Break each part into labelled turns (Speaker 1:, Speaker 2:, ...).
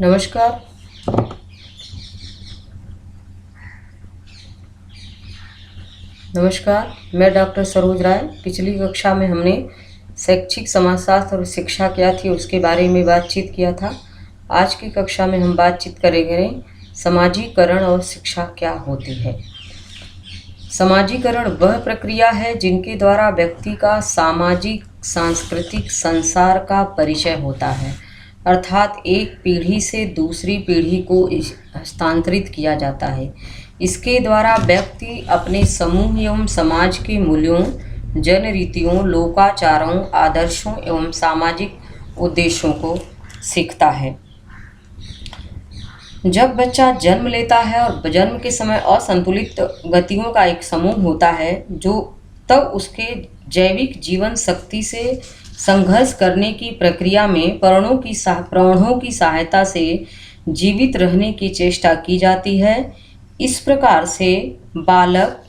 Speaker 1: नमस्कार। नमस्कार, मैं डॉक्टर सरोज राय। पिछली कक्षा में हमने शैक्षिक समाजशास्त्र और शिक्षा क्या थी उसके बारे में बातचीत किया था। आज की कक्षा में हम बातचीत करेंगे समाजीकरण और शिक्षा क्या होती है। समाजीकरण वह प्रक्रिया है जिनके द्वारा व्यक्ति का सामाजिक सांस्कृतिक संसार का परिचय होता है, अर्थात एक पीढ़ी से दूसरी पीढ़ी को हस्तांतरित किया जाता है। इसके द्वारा व्यक्ति अपने समूह एवं समाज के मूल्यों, जन रीतियों, लोकाचारों, आदर्शों एवं सामाजिक उद्देश्यों को सीखता है। जब बच्चा जन्म लेता है और जन्म के समय असंतुलित गतियों का एक समूह होता है, तब उसके जैविक जीवन शक्ति से संघर्ष करने की प्रक्रिया में प्राणों की सहायता से जीवित रहने की चेष्टा की जाती है। इस प्रकार से बालक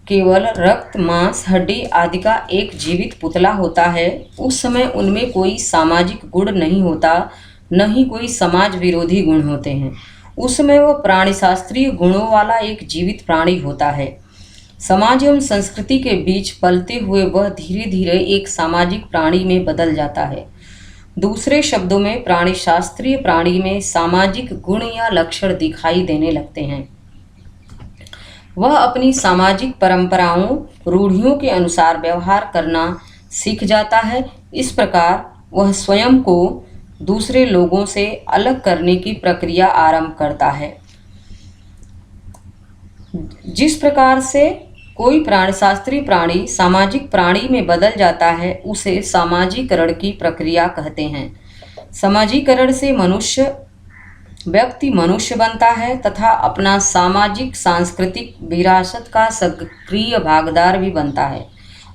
Speaker 1: केवल रक्त, मांस, हड्डी आदि का एक जीवित पुतला होता है। उस समय उनमें कोई सामाजिक गुण नहीं होता, न ही कोई समाज विरोधी गुण होते हैं। उस समय वह प्राणीशास्त्रीय गुणों वाला एक जीवित प्राणी होता है। समाज एवं संस्कृति के बीच पलते हुए वह धीरे धीरे एक सामाजिक प्राणी में बदल जाता है। दूसरे शब्दों में प्राणीशास्त्रीय प्राणी में सामाजिक गुण या लक्षण दिखाई देने लगते हैं। वह अपनी सामाजिक परंपराओं, रूढ़ियों के अनुसार व्यवहार करना सीख जाता है। इस प्रकार वह स्वयं को दूसरे लोगों से अलग करने की प्रक्रिया आरंभ करता है। जिस प्रकार से कोई प्राणशास्त्रीय प्राणी सामाजिक प्राणी में बदल जाता है, उसे समाजीकरण की प्रक्रिया कहते हैं। समाजीकरण से व्यक्ति मनुष्य बनता है तथा अपना सामाजिक सांस्कृतिक विरासत का सक्रिय भागीदार भी बनता है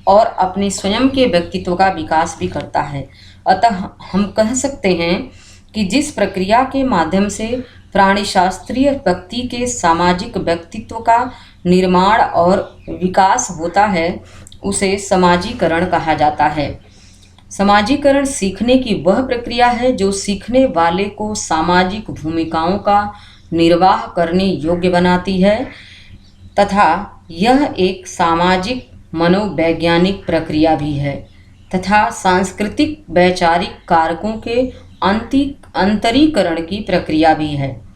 Speaker 1: और अपने स्वयं के व्यक्तित्व का विकास भी करता है। अतः हम कह सकते हैं कि जिस प्रक्रिया के माध्यम से प्राणीशास्त्रीय व्यक्ति के सामाजिक व्यक्तित्व का निर्माण और विकास होता है, उसे समाजीकरण कहा जाता है। समाजीकरण सीखने की वह प्रक्रिया है जो सीखने वाले को सामाजिक भूमिकाओं का निर्वाह करने योग्य बनाती है तथा यह एक सामाजिक मनोवैज्ञानिक प्रक्रिया भी है तथा सांस्कृतिक वैचारिक कारकों के अंतरीकरण की प्रक्रिया भी है।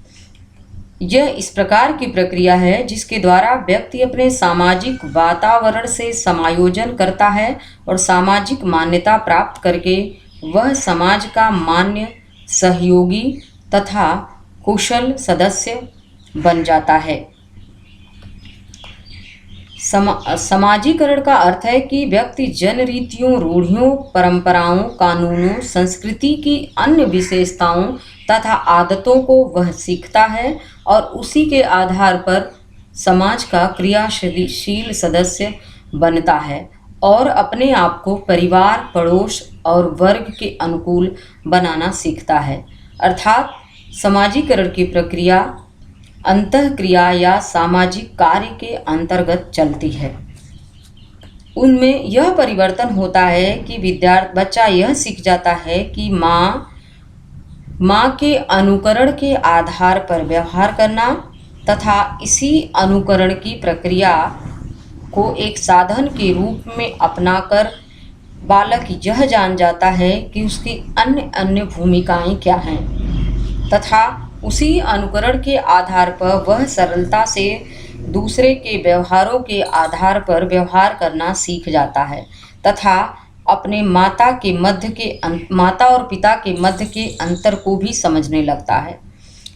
Speaker 1: यह इस प्रकार की प्रक्रिया है जिसके द्वारा व्यक्ति अपने सामाजिक वातावरण से समायोजन करता है और सामाजिक मान्यता प्राप्त करके वह समाज का मान्य, सहयोगी तथा कुशल सदस्य बन जाता है। समाजीकरण का अर्थ है कि व्यक्ति जन रीतियों, रूढ़ियों, परंपराओं, कानूनों, संस्कृति की अन्य विशेषताओं तथा आदतों को वह सीखता है और उसी के आधार पर समाज का क्रियाशील सदस्य बनता है और अपने आप को परिवार, पड़ोस और वर्ग के अनुकूल बनाना सीखता है। अर्थात समाजीकरण की प्रक्रिया अंतःक्रिया या सामाजिक कार्य के अंतर्गत चलती है। उनमें यह परिवर्तन होता है कि बच्चा यह सीख जाता है कि माँ के अनुकरण के आधार पर व्यवहार करना तथा इसी अनुकरण की प्रक्रिया को एक साधन के रूप में अपनाकर बालक यह जान जाता है कि उसकी अन्य भूमिकाएं क्या हैं तथा उसी अनुकरण के आधार पर वह सरलता से दूसरे के व्यवहारों के आधार पर व्यवहार करना सीख जाता है तथा अपने माता और पिता के मध्य के अंतर को भी समझने लगता है।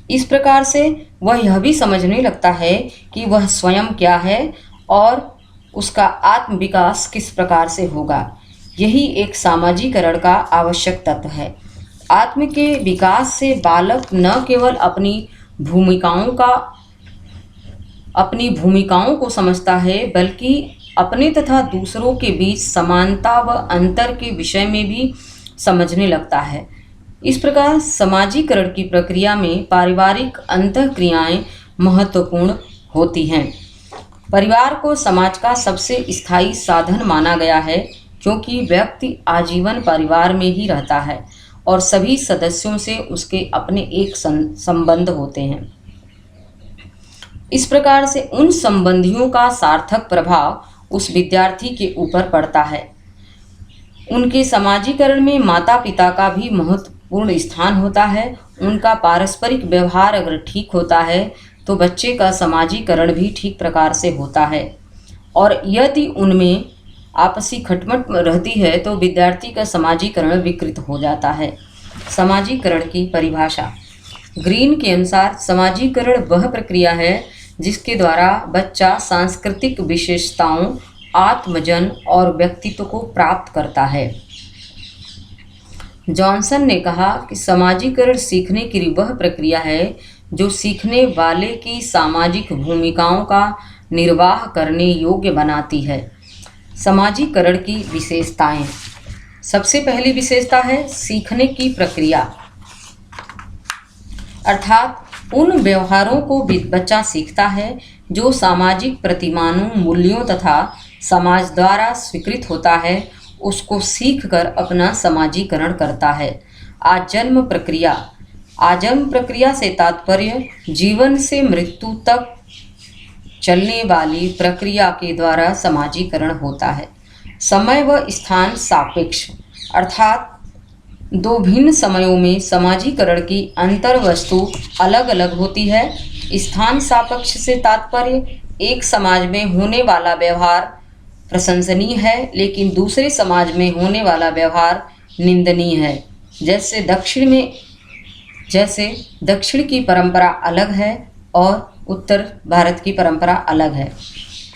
Speaker 1: इस प्रकार से वह यह भी समझने लगता है कि वह स्वयं क्या है और उसका आत्म विकास किस प्रकार से होगा। यही एक सामाजीकरण का आवश्यक तत्व है। आत्म के विकास से बालक न केवल अपनी भूमिकाओं को समझता है, बल्कि अपने तथा दूसरों के बीच समानता व अंतर के विषय में भी समझने लगता है। इस प्रकार समाजीकरण की प्रक्रिया में पारिवारिक अंतःक्रियाएं महत्वपूर्ण होती हैं। परिवार को समाज का सबसे स्थायी साधन माना गया है, क्योंकि व्यक्ति आजीवन परिवार में ही रहता है और सभी सदस्यों से उसके अपने एक संबंध होते हैं। इस प्रकार से उन संबंधियों का सार्थक प्रभाव उस विद्यार्थी के ऊपर पड़ता है। उनके समाजीकरण में माता पिता का भी महत्वपूर्ण स्थान होता है। उनका पारस्परिक व्यवहार अगर ठीक होता है तो बच्चे का समाजीकरण भी ठीक प्रकार से होता है, और यदि उनमें आपसी खटमट रहती है तो विद्यार्थी का समाजीकरण विकृत हो जाता है। समाजीकरण की परिभाषा। ग्रीन के अनुसार समाजीकरण वह प्रक्रिया है जिसके द्वारा बच्चा सांस्कृतिक विशेषताओं, आत्मजन और व्यक्तित्व को प्राप्त करता है। जॉनसन ने कहा कि समाजीकरण सीखने की वह प्रक्रिया है जो सीखने वाले की सामाजिक भूमिकाओं का निर्वाह करने योग्य बनाती है। समाजीकरण की विशेषताएं। सबसे पहली विशेषता है सीखने की प्रक्रिया, अर्थात उन व्यवहारों को बच्चा सीखता है जो सामाजिक प्रतिमानों, मूल्यों तथा समाज द्वारा स्वीकृत होता है, उसको सीखकर अपना समाजीकरण करता है। आजन्म प्रक्रिया। आजन्म प्रक्रिया से तात्पर्य जीवन से मृत्यु तक चलने वाली प्रक्रिया के द्वारा समाजीकरण होता है। समय व स्थान सापेक्ष, अर्थात दो भिन्न समयों में समाजीकरण की अंतर वस्तु अलग अलग होती है। स्थान सापेक्ष से तात्पर्य एक समाज में होने वाला व्यवहार प्रशंसनीय है लेकिन दूसरे समाज में होने वाला व्यवहार निंदनीय है। जैसे दक्षिण की परंपरा अलग है और उत्तर भारत की परंपरा अलग है।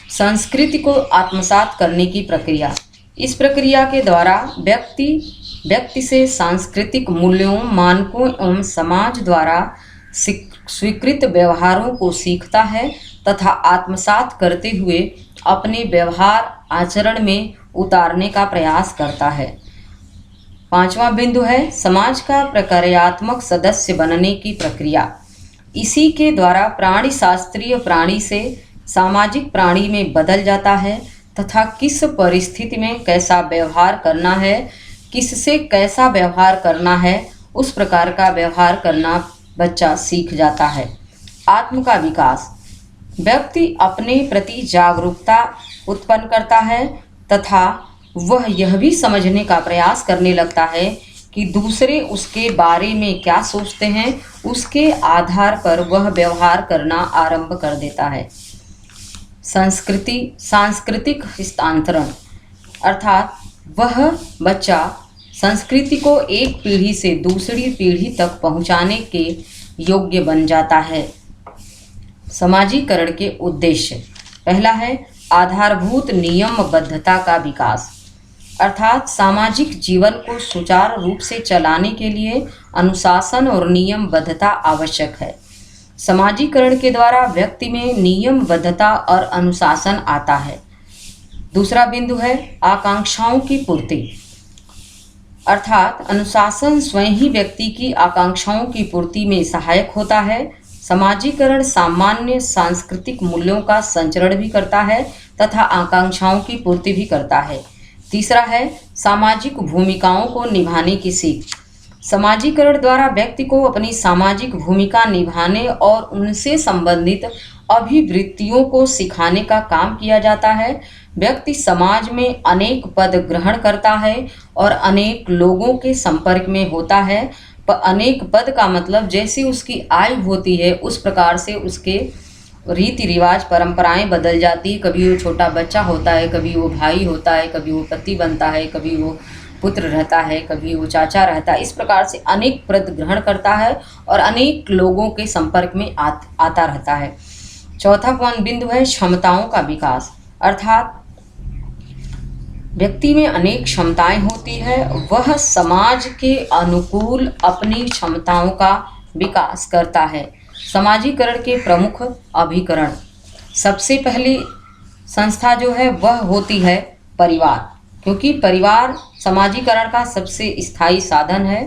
Speaker 1: संस्कृति को आत्मसात करने की प्रक्रिया। इस प्रक्रिया के द्वारा व्यक्ति से सांस्कृतिक मूल्यों, मानकों एवं समाज द्वारा स्वीकृत व्यवहारों को सीखता है तथा आत्मसात करते हुए अपने व्यवहार आचरण में उतारने का प्रयास करता है। पांचवा बिंदु है समाज का प्रक्रियात्मक सदस्य बनने की प्रक्रिया। इसी के द्वारा प्राणी शास्त्रीय प्राणी से सामाजिक प्राणी में बदल जाता है तथा किस परिस्थिति में कैसा व्यवहार करना है, किससे कैसा व्यवहार करना है, उस प्रकार का व्यवहार करना बच्चा सीख जाता है। आत्म का विकास। व्यक्ति अपने प्रति जागरूकता उत्पन्न करता है तथा वह यह भी समझने का प्रयास करने लगता है कि दूसरे उसके बारे में क्या सोचते हैं, उसके आधार पर वह व्यवहार करना आरंभ कर देता है। सांस्कृतिक हस्तांतरण, अर्थात वह बच्चा संस्कृति को एक पीढ़ी से दूसरी पीढ़ी तक पहुंचाने के योग्य बन जाता है। समाजीकरण के उद्देश्य। पहला है आधारभूत नियमबद्धता का विकास, अर्थात सामाजिक जीवन को सुचारू रूप से चलाने के लिए अनुशासन और नियमबद्धता आवश्यक है। समाजीकरण के द्वारा व्यक्ति में नियमबद्धता और अनुशासन आता है। दूसरा बिंदु है आकांक्षाओं की पूर्ति, अर्थात अनुशासन स्वयं ही व्यक्ति की आकांक्षाओं की पूर्ति में सहायक होता है। समाजीकरण सामान्य सांस्कृतिक मूल्यों का संचरण भी करता है तथा आकांक्षाओं की पूर्ति भी करता है। तीसरा है सामाजिक भूमिकाओं को निभाने की सीख। समाजीकरण द्वारा व्यक्ति को अपनी सामाजिक भूमिका निभाने और उनसे संबंधित अभिवृत्तियों को सिखाने का काम किया जाता है। व्यक्ति समाज में अनेक पद ग्रहण करता है और अनेक लोगों के संपर्क में होता है। अनेक पद का मतलब जैसी उसकी आयु होती है उस प्रकार से उसके रीति रिवाज परंपराएं बदल जाती है। कभी वो छोटा बच्चा होता है, कभी वो भाई होता है, कभी वो पति बनता है, कभी वो पुत्र रहता है, कभी वो चाचा रहता है। इस प्रकार से अनेक पद ग्रहण करता है और अनेक लोगों के संपर्क में आता रहता है। चौथा बिंदु है क्षमताओं का विकास, अर्थात व्यक्ति में अनेक क्षमताएं होती है, वह समाज के अनुकूल अपनी क्षमताओं का विकास करता है। समाजीकरण के प्रमुख अभिकरण। सबसे पहली संस्था जो है वह होती है परिवार, क्योंकि परिवार समाजीकरण का सबसे स्थायी साधन है।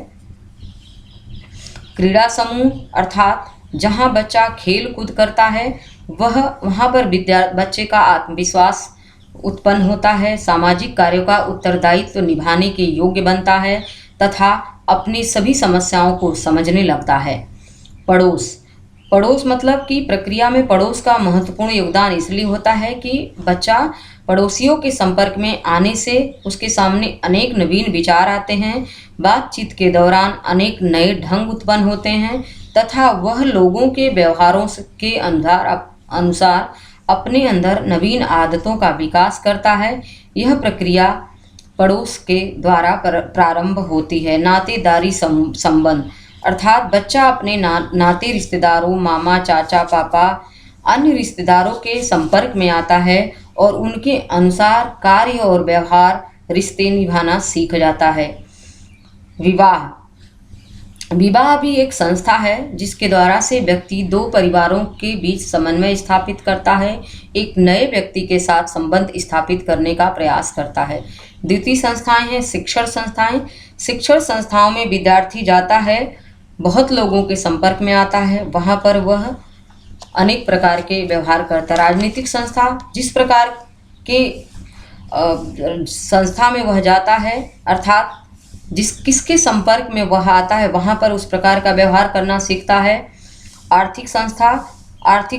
Speaker 1: क्रीड़ा समूह, अर्थात जहां बच्चा खेल कूद करता है वहाँ पर बच्चे का आत्मविश्वास उत्पन्न होता है, सामाजिक कार्यों का उत्तरदायित्व निभाने के योग्य बनता है तथा अपनी सभी समस्याओं को समझने लगता है। पड़ोस पड़ोस मतलब कि प्रक्रिया में पड़ोस का महत्वपूर्ण योगदान इसलिए होता है कि बच्चा पड़ोसियों के संपर्क में आने से उसके सामने अनेक नवीन विचार आते हैं। बातचीत के दौरान अनेक नए ढंग उत्पन्न होते हैं तथा वह लोगों के व्यवहारों के अनुसार अपने अंदर नवीन आदतों का विकास करता है। यह प्रक्रिया पड़ोस के द्वारा प्रारंभ होती है। नातेदारी संबंध अर्थात बच्चा अपने नाते रिश्तेदारों, मामा, चाचा, पापा, अन्य रिश्तेदारों के संपर्क में आता है और उनके अनुसार कार्य और व्यवहार रिश्ते निभाना सीख जाता है। विवाह विवाह भी एक संस्था है जिसके द्वारा से व्यक्ति दो परिवारों के बीच समन्वय स्थापित करता है, एक नए व्यक्ति के साथ संबंध स्थापित करने का प्रयास करता है। द्वितीय संस्थाएं हैं शिक्षण संस्थाएं। शिक्षण संस्थाओं में विद्यार्थी जाता है, बहुत लोगों के संपर्क में आता है, वहाँ पर वह अनेक प्रकार के व्यवहार करता है। राजनीतिक संस्था जिस प्रकार के संस्था में वह जाता है अर्थात किसके संपर्क में वह आता है वहाँ पर उस प्रकार का व्यवहार करना सीखता है। आर्थिक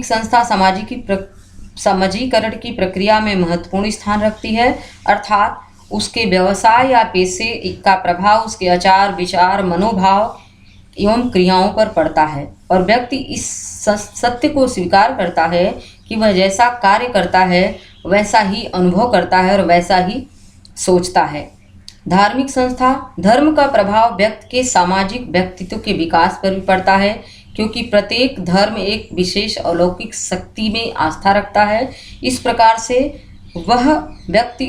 Speaker 1: संस्था समाजीकरण की प्रक्रिया में महत्वपूर्ण स्थान रखती है अर्थात उसके व्यवसाय या पेशे का प्रभाव उसके आचार विचार मनोभाव एवं क्रियाओं पर पड़ता है और व्यक्ति इस सत्य को स्वीकार करता है कि वह जैसा कार्य करता है वैसा ही अनुभव करता है और वैसा ही सोचता है। धार्मिक संस्था धर्म का प्रभाव व्यक्ति के सामाजिक व्यक्तित्व के विकास पर भी पड़ता है क्योंकि प्रत्येक धर्म एक विशेष अलौकिक शक्ति में आस्था रखता है। इस प्रकार से वह व्यक्ति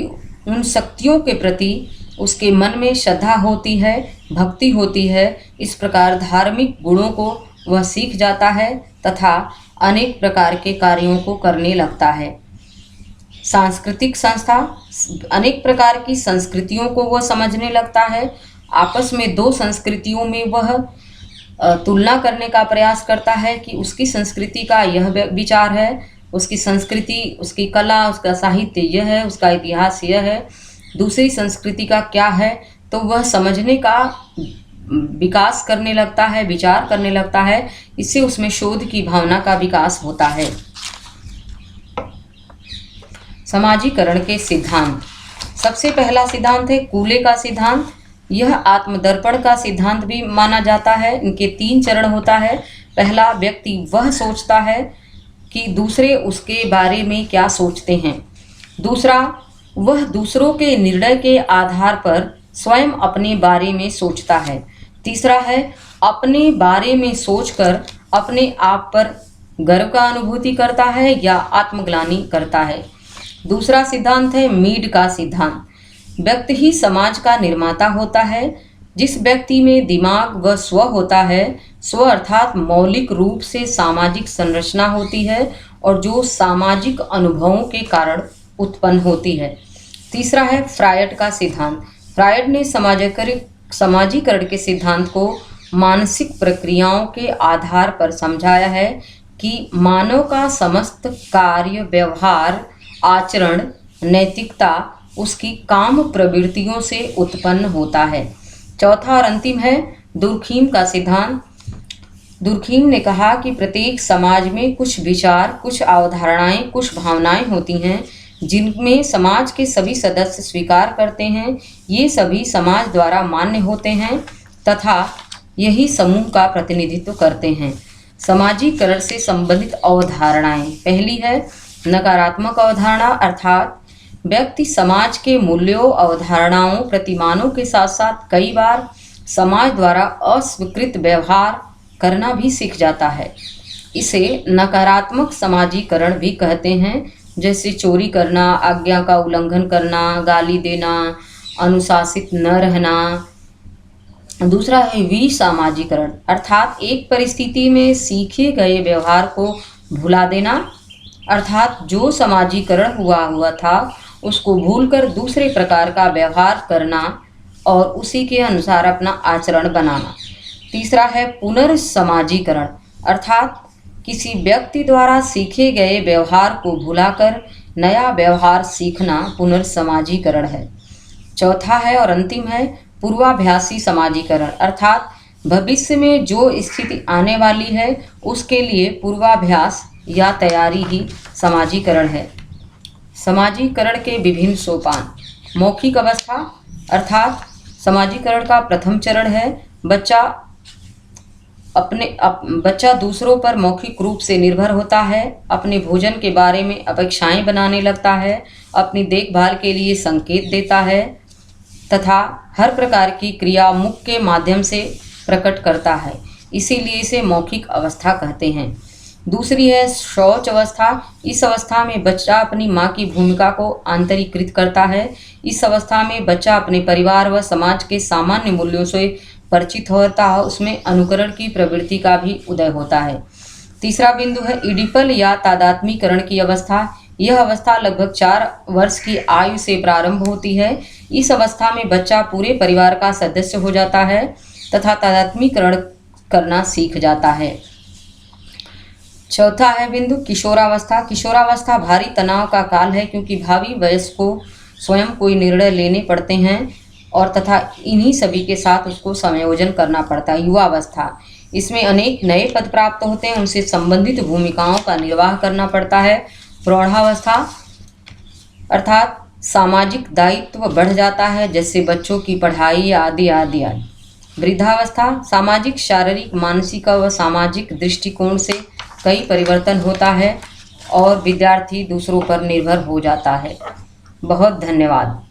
Speaker 1: उन शक्तियों के प्रति उसके मन में श्रद्धा होती है, भक्ति होती है। इस प्रकार धार्मिक गुणों को वह सीख जाता है तथा अनेक प्रकार के कार्यों को करने लगता है। सांस्कृतिक संस्था अनेक प्रकार की संस्कृतियों को वह समझने लगता है। आपस में दो संस्कृतियों में वह तुलना करने का प्रयास करता है कि उसकी संस्कृति का यह विचार है, उसकी संस्कृति, उसकी कला, उसका साहित्य यह है, उसका इतिहास यह है, दूसरी संस्कृति का क्या है। तो वह समझने का विकास करने लगता है, विचार करने लगता है। इससे उसमें शोध की भावना का विकास होता है। समाजीकरण के सिद्धांत सबसे पहला सिद्धांत है कूले का सिद्धांत। यह आत्मदर्पण का सिद्धांत भी माना जाता है। इनके 3 चरण होता है। पहला, व्यक्ति वह सोचता है कि दूसरे उसके बारे में क्या सोचते हैं। दूसरा, वह दूसरों के निर्णय के आधार पर स्वयं अपने बारे में सोचता है। तीसरा है अपने बारे में सोचकर अपने आप पर गर्व का अनुभूति करता है या आत्मग्लानि करता है। दूसरा सिद्धांत है मीड का सिद्धांत। व्यक्ति ही समाज का निर्माता होता है। जिस व्यक्ति में दिमाग व स्व होता है, स्व अर्थात मौलिक रूप से सामाजिक संरचना होती है और जो सामाजिक अनुभवों के कारण उत्पन्न होती है। तीसरा है फ्रायड का सिद्धांत। फ्रायड ने समाजीकरण के सिद्धांत को मानसिक प्रक्रियाओं के आधार पर समझाया है कि मानव का समस्त कार्य, व्यवहार, आचरण, नैतिकता उसकी काम प्रवृत्तियों से उत्पन्न होता है। चौथा और अंतिम है दुर्खीम का सिद्धांत। दुर्खीम ने कहा कि प्रत्येक समाज में कुछ विचार, कुछ अवधारणाएं, कुछ भावनाएं होती हैं जिनमें समाज के सभी सदस्य स्वीकार करते हैं। ये सभी समाज द्वारा मान्य होते हैं तथा यही समूह का प्रतिनिधित्व करते हैं। समाजीकरण से संबंधित अवधारणाएं। पहली है नकारात्मक अवधारणा अर्थात व्यक्ति समाज के मूल्यों, अवधारणाओं, प्रतिमानों के साथ साथ कई बार समाज द्वारा अस्वीकृत व्यवहार करना भी सीख जाता है। इसे नकारात्मक समाजीकरण भी कहते हैं, जैसे चोरी करना, आज्ञा का उल्लंघन करना, गाली देना, अनुशासित न रहना। दूसरा है विसामाजीकरण अर्थात एक परिस्थिति में सीखे गए व्यवहार को भुला देना अर्थात जो समाजीकरण हुआ था उसको भूलकर दूसरे प्रकार का व्यवहार करना और उसी के अनुसार अपना आचरण बनाना। तीसरा है पुनर्समाजीकरण अर्थात किसी व्यक्ति द्वारा सीखे गए व्यवहार को भुलाकर नया व्यवहार सीखना पुनर्समाजीकरण है। चौथा है और अंतिम है पूर्वाभ्यासी समाजीकरण अर्थात भविष्य में जो स्थिति आने वाली है उसके लिए पूर्वाभ्यास या तैयारी ही समाजीकरण है। समाजीकरण के विभिन्न सोपान। मौखिक अवस्था अर्थात समाजीकरण का प्रथम चरण है बच्चा दूसरों पर मौखिक रूप से निर्भर होता है, अपने भोजन के बारे में अपेक्षाएं बनाने लगता है, अपनी देखभाल के लिए संकेत देता है तथा हर प्रकार की क्रिया मुख के माध्यम से प्रकट करता है, इसीलिए इसे मौखिक अवस्था कहते हैं। दूसरी है शौच अवस्था। इस अवस्था में बच्चा अपनी माँ की भूमिका को आंतरिकृत करता है। इस अवस्था में बच्चा अपने परिवार व समाज के सामान्य मूल्यों से परिचित होता है, उसमें अनुकरण की प्रवृत्ति का भी उदय होता है। तीसरा बिंदु है इडिपल या तादात्मीकरण की अवस्था। यह अवस्था लगभग 4 वर्ष की आयु से प्रारंभ होती है। इस अवस्था में बच्चा पूरे परिवार का सदस्य हो जाता है तथा तादात्मीकरण करना सीख जाता है। चौथा है बिंदु किशोरावस्था। किशोरावस्था भारी तनाव का काल है, क्योंकि भावी वयस्क को स्वयं कोई निर्णय लेने पड़ते हैं और तथा इन्हीं सभी के साथ उसको समायोजन करना पड़ता है। युवावस्था, इसमें अनेक नए पद प्राप्त होते हैं, उनसे संबंधित भूमिकाओं का निर्वाह करना पड़ता है। प्रौढ़ावस्था अर्थात सामाजिक दायित्व बढ़ जाता है, जैसे बच्चों की पढ़ाई आदि आदि आदि। वृद्धावस्था सामाजिक, शारीरिक, मानसिक व सामाजिक दृष्टिकोण से कई परिवर्तन होता है और विद्यार्थी दूसरों पर निर्भर हो जाता है। बहुत धन्यवाद।